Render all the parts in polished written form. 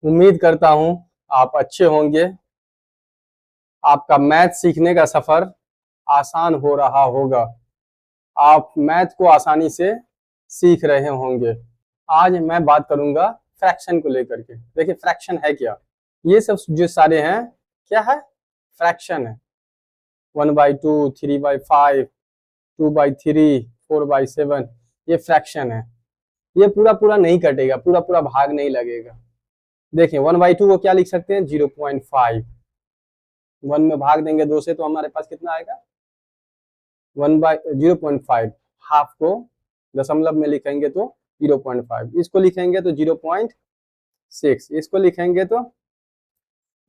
उम्मीद करता हूँ आप अच्छे होंगे। आपका मैथ सीखने का सफर आसान हो रहा होगा। आप मैथ को आसानी से सीख रहे होंगे। आज मैं बात करूंगा फ्रैक्शन को लेकर के। देखिए फ्रैक्शन है क्या? ये सब जो सारे हैं क्या है? फ्रैक्शन है। 1/2, 3/5, 2/3, 4/7 ये फ्रैक्शन है। ये पूरा पूरा नहीं कटेगा, पूरा पूरा भाग नहीं लगेगा। देखिए 1/2 को क्या लिख सकते हैं? 0.5। 1 में भाग देंगे 2 से तो हमारे पास कितना आएगा? 0.5। हाफ को दशमलव में लिखेंगे तो 0.5, इसको लिखेंगे तो 0.6, इसको लिखेंगे तो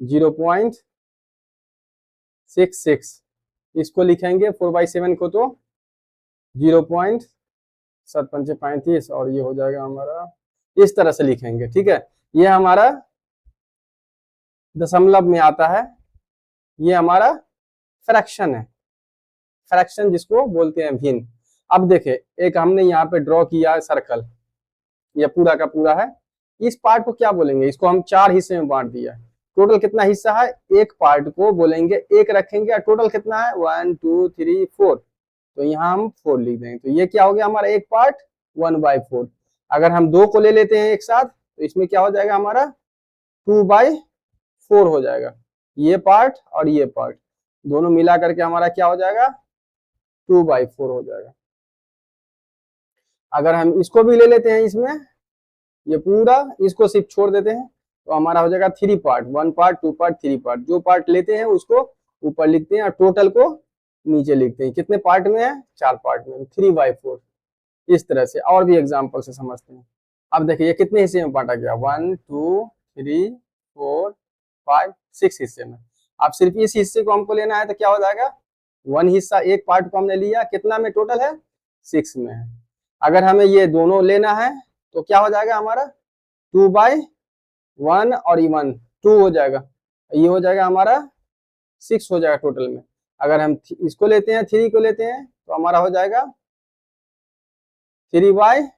0.66, इसको लिखेंगे 4/7 को तो 0.7 और ये हो जाएगा हमारा, इस तरह से लिखेंगे। ठीक है, ये हमारा दशमलव में आता है, ये हमारा फ्रैक्शन है। फ्रैक्शन जिसको बोलते हैं भिन्न। अब देखे एक हमने यहाँ पे ड्रॉ किया है सर्कल, ये पूरा का पूरा है। इस पार्ट को क्या बोलेंगे? इसको हम 4 हिस्से में बांट दिया है। टोटल कितना हिस्सा है? एक पार्ट को बोलेंगे एक रखेंगे और टोटल कितना है? 1 2 3 4, तो यहाँ हम 4 लिख देंगे। तो ये क्या हो गया हमारा? एक पार्ट 1/4। अगर हम 2 को ले लेते हैं एक साथ तो इसमें क्या हो जाएगा हमारा? 2/4 हो जाएगा। ये पार्ट और ये पार्ट दोनों मिला करके हमारा क्या हो जाएगा? 2/4 हो जाएगा। अगर हम इसको भी ले लेते हैं, इसमें ये पूरा इसको सिर्फ छोड़ देते हैं तो हमारा हो जाएगा 3 पार्ट, 1 पार्ट, 2 पार्ट, 3 पार्ट। जो पार्ट लेते हैं उसको ऊपर लिखते हैं और टोटल को नीचे लिखते हैं। कितने पार्ट में है? 4 पार्ट में, 3/4। इस तरह से और भी एग्जाम्पल से समझते हैं। अब देखिए ये कितने हिस्से में बांटा गया? 1 2 3 4 5 6 हिस्से में। अब सिर्फ इस हिस्से को हमको लेना है तो क्या हो जाएगा? 1 हिस्सा, एक पार्ट को हमने लिया, कितना में टोटल है? 6 में है। अगर हमें ये दोनों लेना है तो क्या हो जाएगा हमारा? 2/1 और 1 2 हो जाएगा, ये हो जाएगा हमारा 6 हो जाएगा टोटल में। अगर हम इसको लेते हैं, 3 को लेते हैं तो हमारा हो जाएगा 3/,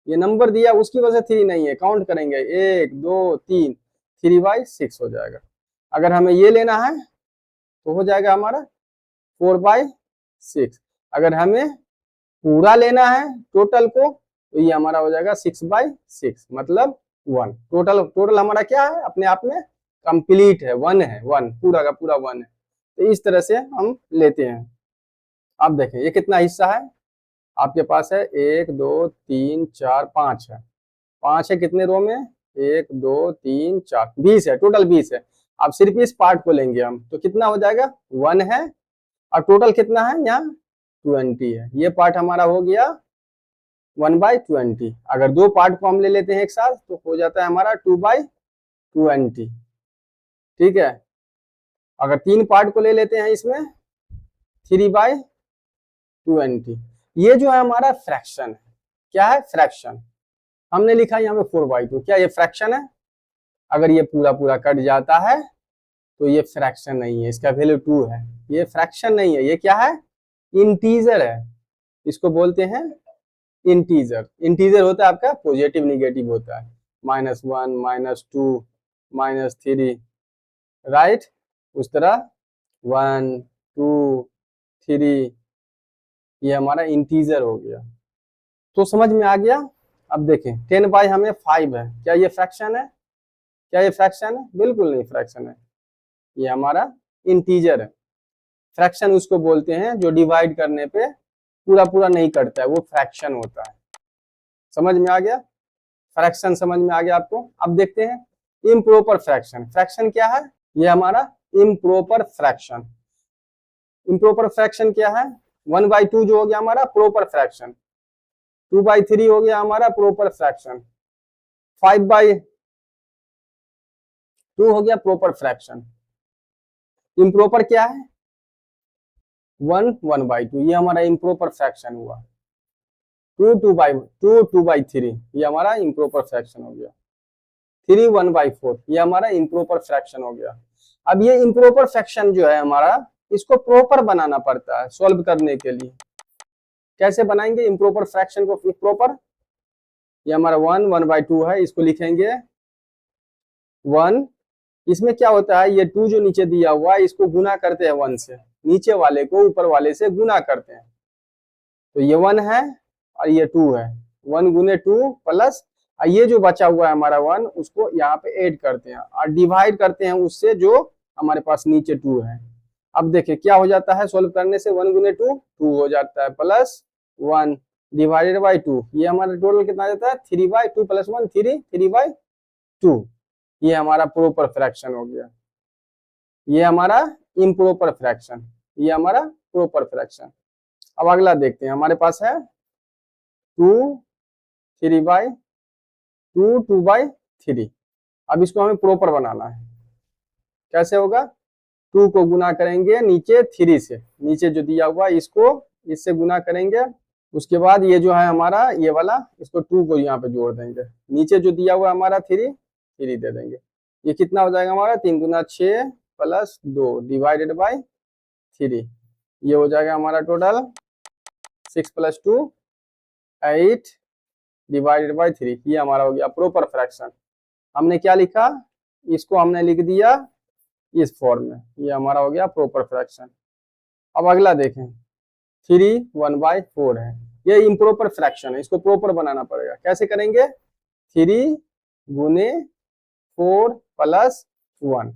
ये नंबर दिया उसकी वजह से 3 नहीं है, काउंट करेंगे 1 2 3, 3/6 हो जाएगा। अगर हमें ये लेना है तो हो जाएगा हमारा 4/6। अगर हमें पूरा लेना है टोटल को तो ये हमारा हो जाएगा 6/6 मतलब 1। टोटल टोटल हमारा क्या है? अपने आप में कंप्लीट है, 1 है, 1 पूरा का पूरा 1 है। तो इस तरह से हम लेते हैं। अब देखें ये कितना हिस्सा है आपके पास है? 1 2 3 4 5 है। 5 है कितने रो में? 1 2 3 4, 20 है, टोटल 20 है। अब सिर्फ इस पार्ट को लेंगे हम तो कितना हो जाएगा? 1 है और टोटल कितना है यहाँ? 20 है। ये पार्ट हमारा हो गया 1/20। अगर 2 पार्ट को हम ले लेते हैं एक साथ तो हो जाता है हमारा 2/20। ठीक है, अगर 3 पार्ट को ले लेते हैं इसमें 3/20। ये जो है हमारा फ्रैक्शन है। क्या है? फ्रैक्शन। हमने लिखा यहाँ पे 4/2, क्या ये फ्रैक्शन है? अगर ये पूरा पूरा कट जाता है तो ये फ्रैक्शन नहीं है, इसका वैल्यू 2 है। ये फ्रैक्शन नहीं है, ये क्या है? इंटीजर है। इसको बोलते हैं इंटीजर। इंटीजर होता है आपका पॉजिटिव निगेटिव होता है, -1 -2 -3, राइट। उस तरह 1 2 3 ये हमारा इंटीजर हो गया। तो समझ में आ गया? अब देखें 10/, हमें 5 है, क्या ये फ्रैक्शन है? क्या ये फ्रैक्शन है? बिल्कुल नहीं फ्रैक्शन है, ये हमारा इंटीजर है। फ्रैक्शन उसको बोलते हैं जो डिवाइड करने पे पूरा पूरा नहीं कटता है, वो फ्रैक्शन होता है। समझ में आ गया? फ्रैक्शन समझ में आ गया आपको? अब देखते हैं इम्प्रॉपर फ्रैक्शन। फ्रैक्शन क्या है? ये हमारा इम्प्रॉपर फ्रैक्शन। इम्प्रॉपर फ्रैक्शन क्या है? 1/2 जो हो गया हमारा प्रॉपर फ्रैक्शन, 2/3 हो गया हमारा प्रॉपर फ्रैक्शन, 5/2 हो गया प्रॉपर फ्रैक्शन। इम्प्रॉपर क्या है? 1 1/2, ये हमारा इम्प्रॉपर फ्रैक्शन हुआ। 2/3 ये हमारा इम्प्रॉपर फ्रैक्शन हो गया। 3 1/4 ये हमारा इम्प्रॉपर फ्रैक्शन हो गया। अब ये इम्प्रॉपर फ्रैक्शन जो है हमारा, इसको प्रॉपर बनाना पड़ता है सॉल्व करने के लिए। कैसे बनाएंगे इम्प्रॉपर फ्रैक्शन को प्रॉपर? ये हमारा 1 1/2 है, इसको लिखेंगे 1, इसमें क्या होता है, ये 2 जो नीचे दिया हुआ है इसको गुना करते हैं 1 से, नीचे वाले को ऊपर वाले से गुना करते हैं, तो ये 1 है और ये 2 है, 1 गुने 2 प्लस ये जो बचा हुआ है हमारा 1 उसको यहाँ पे ऐड करते हैं और डिवाइड करते हैं उससे जो हमारे पास नीचे 2 है। अब देखिए क्या हो जाता है सोल्व करने से, 1 गुने 2 2 हो जाता है प्लस 1 डिवाइडेड बाई 2, ये हमारा टोटल कितना आ जाता है 3/2 प्लस 1 3 3/2, ये हमारा प्रॉपर फ्रैक्शन हो गया। ये हमारा इम्प्रॉपर फ्रैक्शन, ये हमारा प्रॉपर फ्रैक्शन। अब अगला देखते हैं, हमारे पास है 2 3/2 2/3। अब इसको हमें प्रॉपर बनाना है, कैसे होगा, 2 को गुना करेंगे नीचे 3 से, नीचे जो दिया हुआ इसको इससे गुना करेंगे, उसके बाद ये जो है हमारा ये वाला इसको 2 को यहाँ पे जोड़ देंगे, नीचे जो दिया हुआ हमारा 3 दे देंगे, ये कितना हो जाएगा हमारा 3 दूना 6 प्लस 2 डिवाइडेड बाई 3, ये हो जाएगा हमारा टोटल 6 प्लस 2 8 डिवाइडेड बाई 3, ये हमारा हो गया प्रॉपर फ्रैक्शन। हमने क्या लिखा, इसको हमने लिख दिया इस फॉर्म में, ये हमारा हो गया प्रॉपर फ्रैक्शन। अब अगला देखें, 3 1/4 है, ये इम्प्रॉपर फ्रैक्शन है, इसको प्रॉपर बनाना पड़ेगा, कैसे करेंगे, 3 गुने 4 प्लस 1,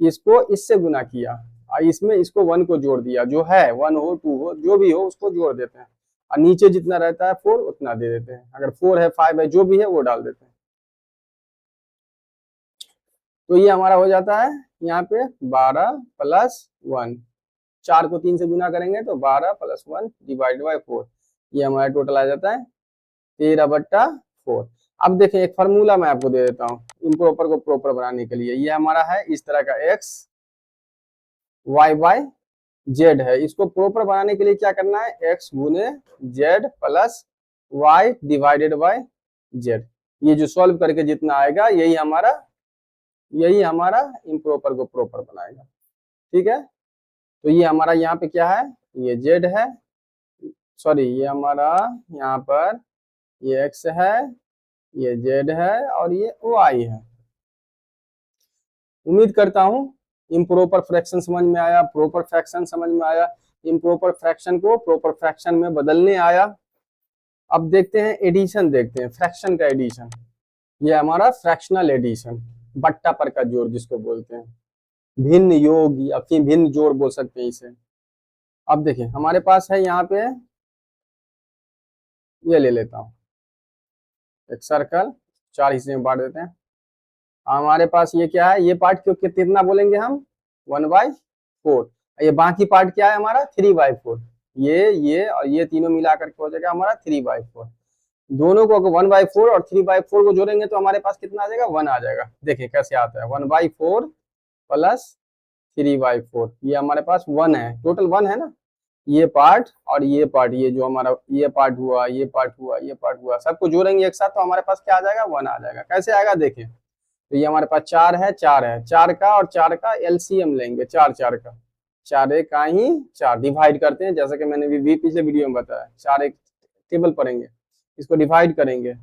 इसको इससे गुना किया और इसमें इसको 1 को जोड़ दिया, जो है 1 हो 2 हो जो भी हो उसको जोड़ देते हैं और नीचे जितना रहता है 4 उतना दे देते हैं, अगर 4 है 5 है जो भी है वो डाल देते हैं, तो ये हमारा हो जाता है यहाँ पे 12 प्लस 1, 4 को 3 से गुना करेंगे तो 12 प्लस 1 डिवाइड बाई 4, ये हमारा टोटल आ जाता है 13/4। अब देखें एक फार्मूला मैं आपको दे देता हूँ इम्प्रॉपर को प्रॉपर बनाने के लिए, ये हमारा है इस तरह का x y बाई z है, इसको प्रॉपर बनाने के लिए क्या करना है, x गुने z plus y divided by z, ये जो सॉल्व करके जितना आएगा यही हमारा इम्प्रॉपर को प्रॉपर बनाएगा, ठीक है। तो ये हमारा यहाँ पे क्या है, ये z है, सॉरी ये हमारा यहाँ पर ये x है, ये z है और ये y है। उम्मीद करता हूँ इम्प्रॉपर फ्रैक्शन समझ में आया, प्रॉपर फ्रैक्शन समझ में आया, इम्प्रॉपर फ्रैक्शन को प्रॉपर फ्रैक्शन में बदलने आया। अब देखते हैं एडिशन, देखते हैं फ्रैक्शन का एडिशन, ये हमारा फ्रैक्शनल एडिशन, बट्टा पर का जोड़ जिसको बोलते हैं, भिन्न योग या फिर भिन्न जोड़ बोल सकते हैं इसे। अब देखिए हमारे पास है यहाँ पे, ये ले लेता हूँ एक सर्कल, 4 हिस्से में बांट देते हैं, हमारे पास ये क्या है, ये पार्ट क्यों कितना बोलेंगे हम 1/4, ये बाकी पार्ट क्या है हमारा 3/4, ये और ये तीनों मिलाकर के हो जाएगा हमारा 3/4, दोनों को अगर 1/4 और 3/4 को जोड़ेंगे तो हमारे पास कितना आ जाएगा 1 आ जाएगा। देखिए कैसे आता है 1/4 प्लस 3/4, ये हमारे पास 1 है, टोटल 1 है ना, ये पार्ट और ये पार्ट, ये जो हमारा ये पार्ट हुआ, ये पार्ट हुआ, ये पार्ट हुआ, सबको जोड़ेंगे एक साथ तो हमारे पास क्या आ जाएगा 1 आ जाएगा। कैसे आएगा देखिए, तो ये हमारे पास 4 है, 4 का और 4 का एलसीएम लेंगे, 4 का 4 एक का ही 4 डिवाइड करते हैं, जैसा कि मैंने भी पिछले वीडियो में बताया, 4 एक टेबल पढ़ेंगे, इसको डिवाइड करेंगे,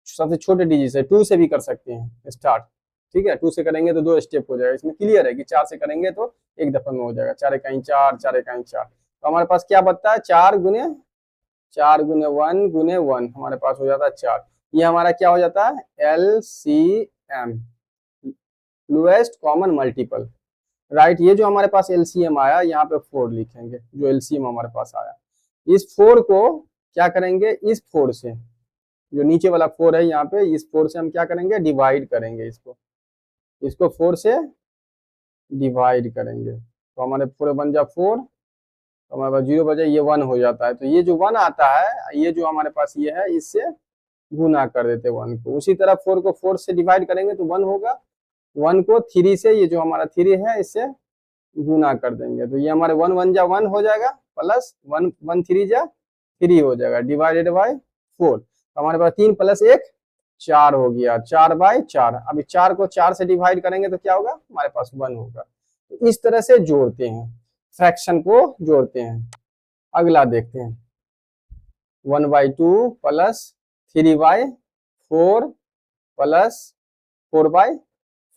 सबसे छोटे डिजिट से 2 से भी कर सकते हैं स्टार्ट, ठीक है, 2 से करेंगे तो 2 स्टेप हो जाएगा, इसमें क्लियर है कि 4 से करेंगे तो एक दफा में हो जाएगा, 4 एक 4 4 एक 4, तो हमारे पास क्या बनता है 4 गुने 1 गुने 1, हमारे पास हो जाता है 4, ये हमारा क्या हो जाता है LCM, lowest common multiple, right. ये जो हमारे पास एलसीएम आया यहाँ पे 4 लिखेंगे, जो एलसीएम हमारे पास आया, इस 4 को क्या करेंगे, इस 4 से जो नीचे वाला 4 है यहाँ पे, इस 4 से हम क्या करेंगे डिवाइड करेंगे, इसको 4 से डिवाइड करेंगे तो हमारे पूरे बन जा 4, तो हमारे पास 0 बजे ये 1 हो जाता है, तो ये जो 1 आता है ये जो हमारे पास ये है इससे गुना कर देते 1 को, उसी तरह 4 को 4 से डिवाइड करेंगे तो 1 होगा, 1 को 3 से, ये जो हमारा 3 है इससे गुना कर देंगे, तो ये हमारे 1 1 जा 1 हो जाएगा प्लस 1 1 3 जा 3 हो जाएगा डिवाइडेड बाई 4, तो हमारे पास 3 प्लस 1 4 हो गया, 4/4, अभी 4 को 4 से डिवाइड करेंगे तो क्या होगा हमारे पास 1 होगा। तो इस तरह से जोड़ते हैं, फ्रैक्शन को जोड़ते हैं। अगला देखते हैं 1/2 प्लस 3/4 प्लस 4/3,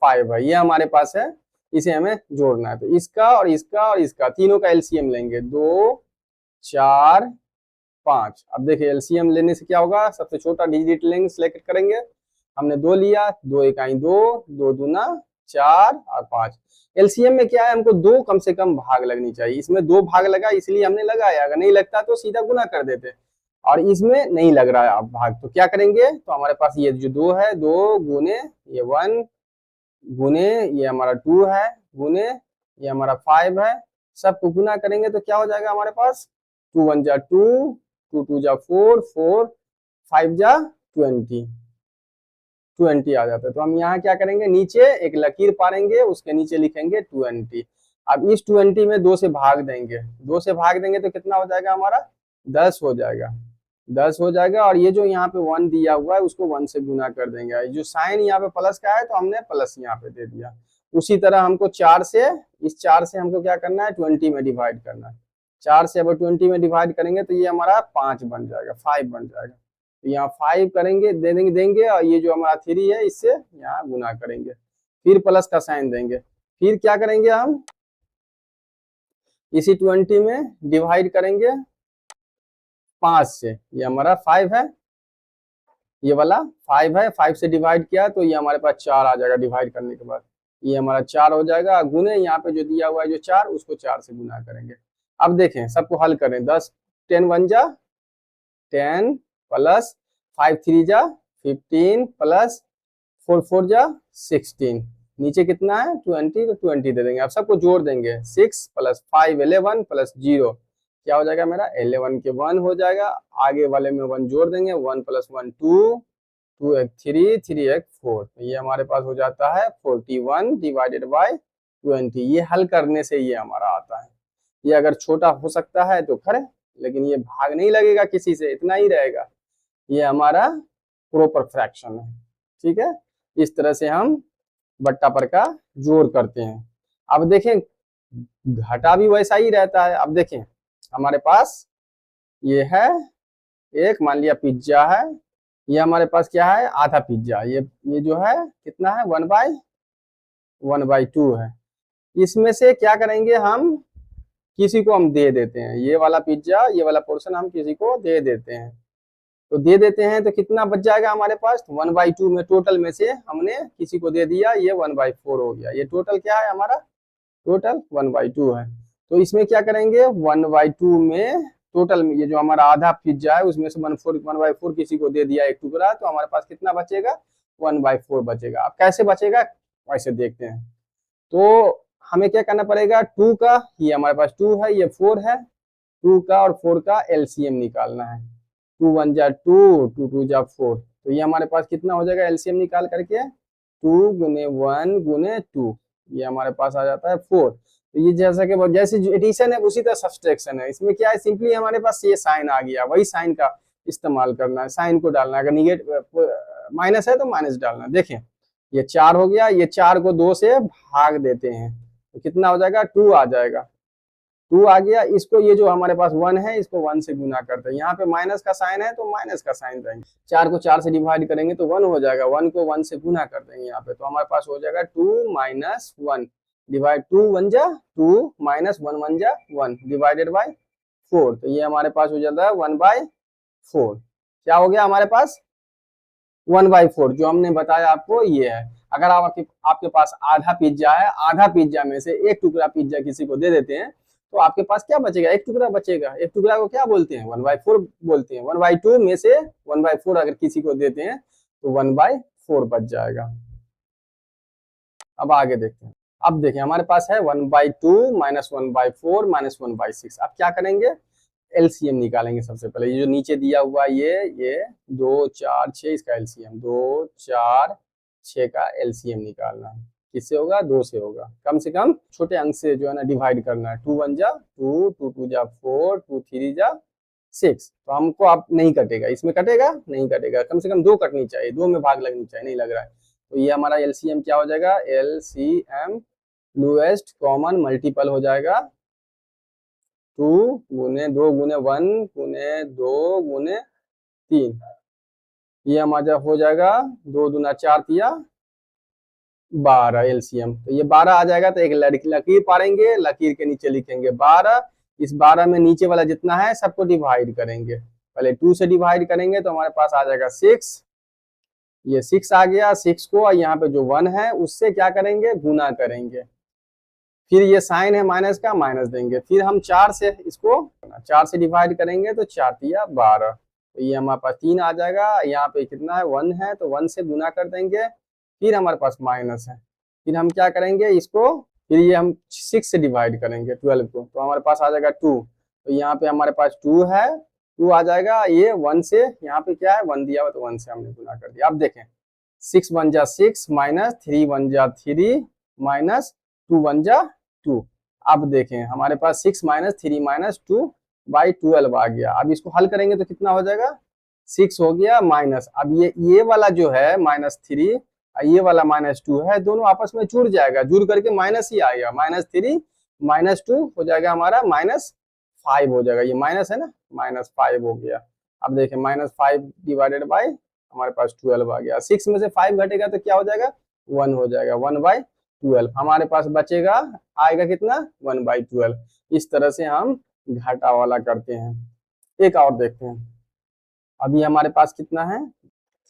5 है, ये हमारे पास है, इसे हमें जोड़ना है। तो इसका और इसका और इसका तीनों का एलसीएम लेंगे, 2 4 5। अब देखिए एलसीएम लेने से क्या होगा, सबसे छोटा डिजिट लेंगे, सिलेक्ट करेंगे। हमने 2 लिया, 2 इकाई 2, 2 दूना 4 और 5। एलसीएम में क्या है, हमको 2 कम से कम भाग लगनी चाहिए। इसमें 2 भाग लगा इसलिए हमने लगाया, अगर नहीं लगता तो सीधा गुना कर देते, और इसमें नहीं लग रहा है अब भाग, तो क्या करेंगे, तो हमारे पास ये जो 2 है, 2 गुने ये 1 गुने ये हमारा 2 है, गुने ये हमारा 5 है, सबको गुना करेंगे तो क्या हो जाएगा हमारे पास, 2 1 जा 2, 2 2 जा 4, 4 5 जा 20, 20 आ जाता है। तो हम यहाँ क्या करेंगे, नीचे एक लकीर पारेंगे, उसके नीचे लिखेंगे 20। अब इस 20 में 2 से भाग देंगे, 2 से भाग देंगे तो कितना हो जाएगा हमारा, 10 हो जाएगा, 10 हो जाएगा। और ये जो यहाँ पे 1 दिया हुआ है उसको 1 से गुना कर देंगे, जो साइन यहाँ पे प्लस का है तो हमने प्लस यहाँ पे दे दिया। उसी तरह हमको 4 से, इस 4 से हमको क्या करना है, 20 में डिवाइड करना है। 4 से अब 20 में डिवाइड करेंगे तो ये हमारा 5 बन जाएगा, 5 बन जाएगा। तो यहाँ 5 करेंगे, देंगे और ये जो हमारा 3 है इससे यहाँ गुना करेंगे, फिर प्लस का साइन देंगे, फिर क्या करेंगे हम, इसी 20 में डिवाइड करेंगे 5 से, ये हमारा 5 है, ये वाला 5 है, 5 से डिवाइड किया तो ये हमारे पास 4 आ जाएगा, डिवाइड करने के बाद ये हमारा 4 हो जाएगा। गुने यहाँ पे जो दिया हुआ है जो 4, उसको 4 से गुना करेंगे। अब देखें सबको हल करें, 10 10 1 जा 10 प्लस 5 3 जा 15 प्लस 4 4 जा 16, नीचे कितना है 20, तो 20 दे देंगे। अब सबको जोड़ देंगे, 6 प्लस 5 11 प्लस 0 क्या हो जाएगा मेरा, 11 के 1 हो जाएगा। आगे वाले में 1 जोड़ देंगे, 1 प्लस 1 2, 2 एक 3, 3 एक 4, तो ये हमारे पास हो जाता है 41 डिवाइडेड बाय 20। ये हल करने से ये हमारा आता है। ये अगर छोटा हो सकता है तो करें, लेकिन ये भाग नहीं लगेगा किसी से, इतना ही रहेगा। ये हमारा प्रॉपर फ्रैक्शन है, ठीक है। इस तरह से हम बट्टा पर का जोड़ करते हैं। अब देखें घटा भी वैसा ही रहता है। अब देखें हमारे पास ये है एक, मान लिया पिज्जा है, ये हमारे पास क्या है, आधा पिज्जा, ये जो है कितना है, 1/2 है। इसमें से क्या करेंगे, हम किसी को हम दे देते हैं, ये वाला पिज्जा, ये वाला पोर्शन हम किसी को दे देते हैं। तो दे देते हैं तो कितना बच जाएगा हमारे पास, 1/2 में टोटल में से हमने किसी को दे दिया, ये 1/4 हो गया। ये टोटल क्या है हमारा, टोटल 1/2 है। तो इसमें क्या करेंगे, 1/2 में टोटल में ये जो हमारा आधा पिज्जा है उसमें से 1/4 किसी को दे दिया एक टुकड़ा, तो हमारे पास कितना बचेगा, 1/4 बचेगा। अब कैसे बचेगा वैसे देखते हैं। तो हमें क्या करना पड़ेगा, 2 का, ये हमारे पास 2 है, ये 4 है, 2 का और 4 का एलसीएम निकालना है। 2 1 जा 2, 2 2 जा 4, तो ये हमारे पास कितना हो जाएगा एलसीएम निकाल करके, 2 गुने 1 गुने 2, ये हमारे पास आ जाता है 4। तो ये जैसा कि जैसे एडिशन है उसी तरह सब्सट्रैक्शन है। इसमें क्या है, सिंपली हमारे पास ये साइन आ गया, वही साइन का इस्तेमाल करना है, साइन को डालना है। अगर निगेटिव माइनस है तो माइनस डालना है। देखें ये 4 हो गया, ये 4 को 2 से भाग देते हैं तो कितना हो जाएगा, 2 आ जाएगा, 2 आ गया। इसको ये जो हमारे पास 1 है इसको 1 से गुना करते हैं, यहाँ पे माइनस का साइन है तो माइनस का साइन देंगे। 4 को 4 से डिवाइड करेंगे तो 1 हो जाएगा, 1 को 1 से गुना कर देंगे यहाँ पे, तो हमारे पास हो जाएगा 2 माइनस 1 डिवाइड 2 1 जा 2 माइनस 1 1 जा 1 डिवाइडेड बाय 4, तो ये हमारे पास हो जाता है 1/4। क्या हो गया हमारे पास, 1/4 जो हमने बताया आपको ये है। अगर आपके पास आधा पिज्जा है, आधा पिज्जा में से एक टुकड़ा पिज्जा किसी को दे देते हैं तो आपके पास क्या बचेगा, एक टुकड़ा बचेगा। एक टुकड़ा को क्या बोलते हैं, 1/4 बोलते हैं। 1/2 में से 1/4 अगर किसी को देते हैं तो 1/4 बच जाएगा। अब आगे देखते हैं। अब देखिए हमारे पास है 1/2 माइनस 1/4 माइनस 1/6। अब क्या करेंगे, एलसीएम निकालेंगे। सबसे पहले ये जो नीचे दिया हुआ ये 2 4 6 इसका एलसीएम, 2 4 6 का एलसीएम निकालना है। किससे होगा, 2 से होगा। कम से कम छोटे अंक से जो है ना डिवाइड करना है। 2 1 जा 2, 2 2 जा 4, 2 3 जा 6। तो हमको आप नहीं कटेगा, इसमें कटेगा नहीं कटेगा, कम से कम 2 कटनी चाहिए, 2 में भाग लगनी चाहिए, नहीं लग रहा है। तो ये हमारा एलसीएम क्या हो जाएगा, एलसीएम लोएस्ट कॉमन मल्टीपल हो जाएगा 2 गुने 2 गुने 1 गुने 2 गुने 3, ये हमारा हो जाएगा 2 दूना 4 तिया 12 एलसीएम, तो ये 12 आ जाएगा। तो एक लकीर पारेंगे, लकीर के नीचे लिखेंगे 12। इस 12 में नीचे वाला जितना है सबको डिवाइड करेंगे। पहले 2 से डिवाइड करेंगे तो हमारे पास आ जाएगा 6। ये 6 आ गया। 6 को यहाँ पे जो 1 है उससे क्या करेंगे, गुना करेंगे। फिर ये साइन है माइनस का, माइनस देंगे। फिर हम 4 से इसको 4 से डिवाइड करेंगे तो 4 तिया 12। तो ये हमारे पास 3 आ जाएगा। यहाँ पे कितना है, 1 है, तो 1 से गुना कर देंगे। फिर हमारे पास माइनस है। फिर हम क्या करेंगे इसको, फिर ये हम 6 से डिवाइड करेंगे 12 को, तो हमारे पास आ जाएगा 2। तो यहाँ पे हमारे पास 2 है, 2 आ जाएगा। ये 1 से, यहाँ पे क्या है 1 दिया हुआ, तो 1 से हमने गुना कर दिया। अब देखें 6 1 जा 6 माइनस 3 1 जा 3 माइनस 2 1 जा 2। अब देखें हमारे पास 6 माइनस 3 माइनस 2 बाई 12 आ गया। अब इसको हल करेंगे तो कितना हो जाएगा, 6 हो गया माइनस। अब ये वाला जो है -3 और ये वाला -2 है, दोनों आपस में जुड़ जाएगा, जुड़ करके माइनस ही आएगा। -3 -2 हो जाएगा हमारा -5 हो जाएगा। ये माइनस है ना, -5 हो गया। अब देखें -5 डिवाइडेड बाई हमारे पास 12 आ गया। 6 में से 5 घटेगा तो क्या हो जाएगा, 1 हो जाएगा। 1/12 हमारे पास बचेगा, आएगा कितना, 1/12। इस तरह से हम घाटा वाला करते हैं। एक और देखते हैं। अभी हमारे पास कितना है,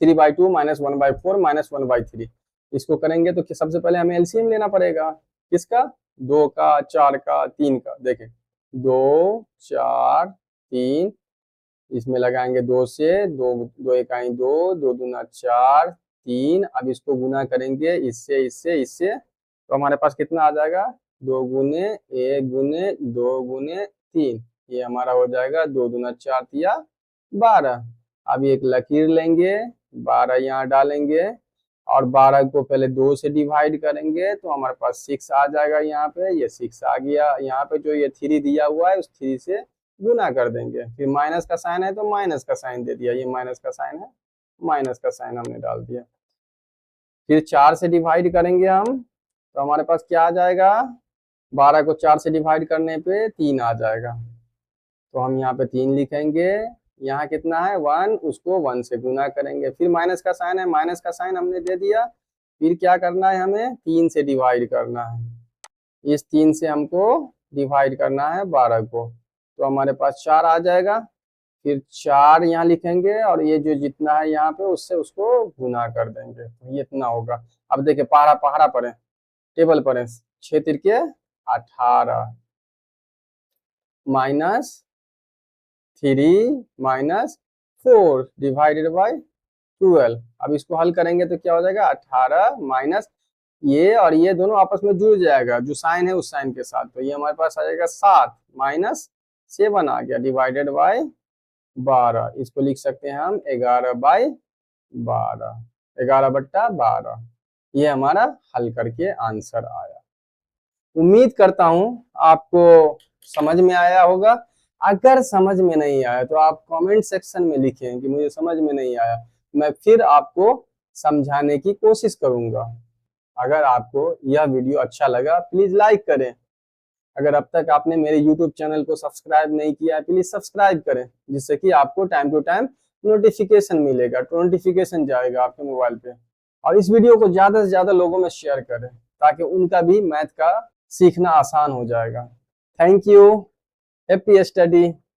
3/2 -1/4 -1/3। इसको करेंगे तो सबसे पहले हमें एलसीएम लेना पड़ेगा। किसका, 2 का, 4 का, 3 का। देखें 2 4 3, इसमें लगाएंगे 2 से, 2 2 इकाई 2, 2 दूना 4 3। अब इसको गुना करेंगे इससे इससे इससे, तो हमारे पास कितना आ जाएगा, 2 गुने 1 गुने 2 गुने 3। ये हमारा हो जाएगा 2 दूना 4 तिया 12। अब एक लकीर लेंगे, 12 यहाँ डालेंगे और 12 को पहले 2 से डिवाइड करेंगे तो हमारे पास 6 आ जाएगा। यहाँ पे ये 6 आ गया। यहाँ पे जो ये 3 दिया हुआ है उस 3 से गुना कर देंगे। फिर माइनस का साइन है तो माइनस का साइन दे दिया, ये माइनस का साइन है, माइनस का साइन हमने डाल दिया। फिर 4 से डिवाइड करेंगे हम, तो हमारे पास क्या आ जाएगा, 12 को 4 से डिवाइड करने पे 3 आ जाएगा। तो हम यहाँ पे 3 लिखेंगे। यहाँ कितना है 1, उसको 1 से गुना करेंगे। फिर माइनस का साइन है, माइनस का साइन हमने दे दिया। फिर क्या करना है, हमें 3 से डिवाइड करना है। इस 3 से हमको डिवाइड करना है 12 को, तो हमारे पास 4 आ जाएगा। फिर 4 यहाँ लिखेंगे और ये जो जितना है यहाँ पे उससे उसको गुना कर देंगे, तो ये इतना होगा। अब देखिए पहाड़ा पहाड़ा पढ़े, टेबल पढ़े, 6 तिरके 18 -3 -4 डिवाइडेड बाई 12। अब इसको हल करेंगे तो क्या हो जाएगा, 18 माइनस ये और ये दोनों आपस में जुड़ जाएगा, जो साइन है उस साइन के साथ, तो ये हमारे पास आ जाएगा 7 -7 आ गया डिवाइडेड बाई 12। इसको लिख सकते हैं हम 11/12, 11/12। ये हमारा हल करके आंसर आया। उम्मीद करता हूं आपको समझ में आया होगा। अगर समझ में नहीं आया तो आप कमेंट सेक्शन में लिखें कि मुझे समझ में नहीं आया, मैं फिर आपको समझाने की कोशिश करूंगा। अगर आपको यह वीडियो अच्छा लगा प्लीज लाइक करें। अगर अब तक आपने मेरे YouTube चैनल को सब्सक्राइब नहीं किया है प्लीज सब्सक्राइब करें, जिससे कि आपको टाइम टू टाइम नोटिफिकेशन मिलेगा, नोटिफिकेशन जाएगा आपके मोबाइल पे। और इस वीडियो को ज्यादा से ज्यादा लोगों में शेयर करें ताकि उनका भी मैथ का सीखना आसान हो जाएगा। Thank you, happy study.